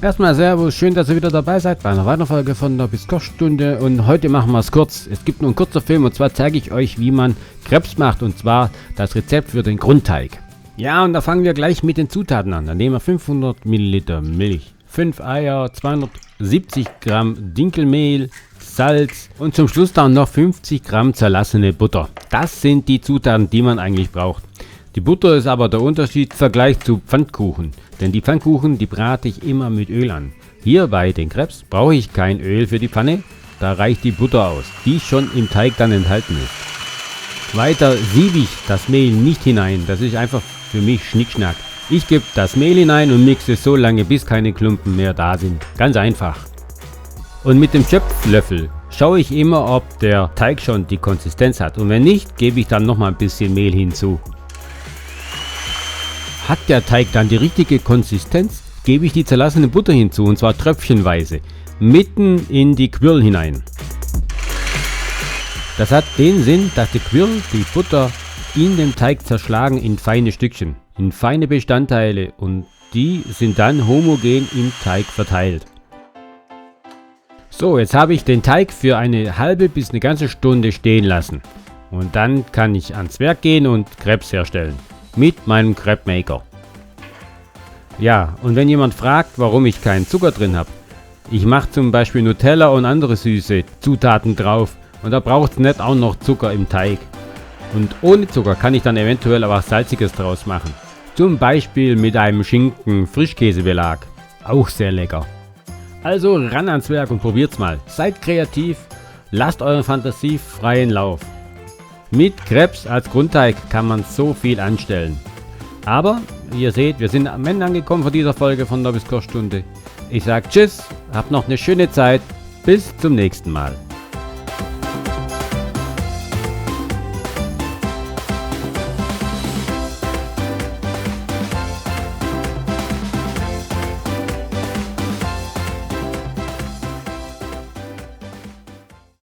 Erstmal Servus, schön, dass ihr wieder dabei seid bei einer weiteren Folge von der Kochstunde und heute machen wir es kurz. Es gibt nur einen kurzen Film und zwar zeige ich euch, wie man Crepes macht und zwar das Rezept für den Grundteig. Ja, und da fangen wir gleich mit den Zutaten an. Dann nehmen wir 500 Milliliter Milch, 5 Eier, 270 Gramm Dinkelmehl, Salz und zum Schluss dann noch 50 Gramm zerlassene Butter. Das sind die Zutaten, die man eigentlich braucht. Die Butter ist aber der Unterschied im Vergleich zu Pfannkuchen, denn die Pfannkuchen, die brate ich immer mit Öl an. Hier bei den Crepes brauche ich kein Öl für die Pfanne, da reicht die Butter aus, die schon im Teig dann enthalten ist. Weiter siebe ich das Mehl nicht hinein, das ist einfach für mich Schnickschnack. Ich gebe das Mehl hinein und mixe es so lange, bis keine Klumpen mehr da sind. Ganz einfach. Und mit dem Schöpflöffel schaue ich immer, ob der Teig schon die Konsistenz hat und wenn nicht, gebe ich dann nochmal ein bisschen Mehl hinzu. Hat der Teig dann die richtige Konsistenz, gebe ich die zerlassene Butter hinzu und zwar tröpfchenweise, mitten in die Quirl hinein. Das hat den Sinn, dass die Quirl, die Butter, in den Teig zerschlagen in feine Stückchen, in feine Bestandteile und die sind dann homogen im Teig verteilt. So, jetzt habe ich den Teig für eine halbe bis eine ganze Stunde stehen lassen und dann kann ich ans Werk gehen und Crepes herstellen. Mit meinem Crepe Maker. Ja, und wenn jemand fragt, warum ich keinen Zucker drin habe, ich mache zum Beispiel Nutella und andere süße Zutaten drauf und da braucht es nicht auch noch Zucker im Teig. Und ohne Zucker kann ich dann eventuell aber was Salziges draus machen. Zum Beispiel mit einem Schinken-Frischkäsebelag. Auch sehr lecker. Also ran ans Werk und probiert's mal. Seid kreativ, lasst euren Fantasie freien Lauf. Mit Crepes als Grundteig kann man so viel anstellen. Aber, wie ihr seht, wir sind am Ende angekommen von dieser Folge von der Kochstunde. Ich sage Tschüss, habt noch eine schöne Zeit, bis zum nächsten Mal.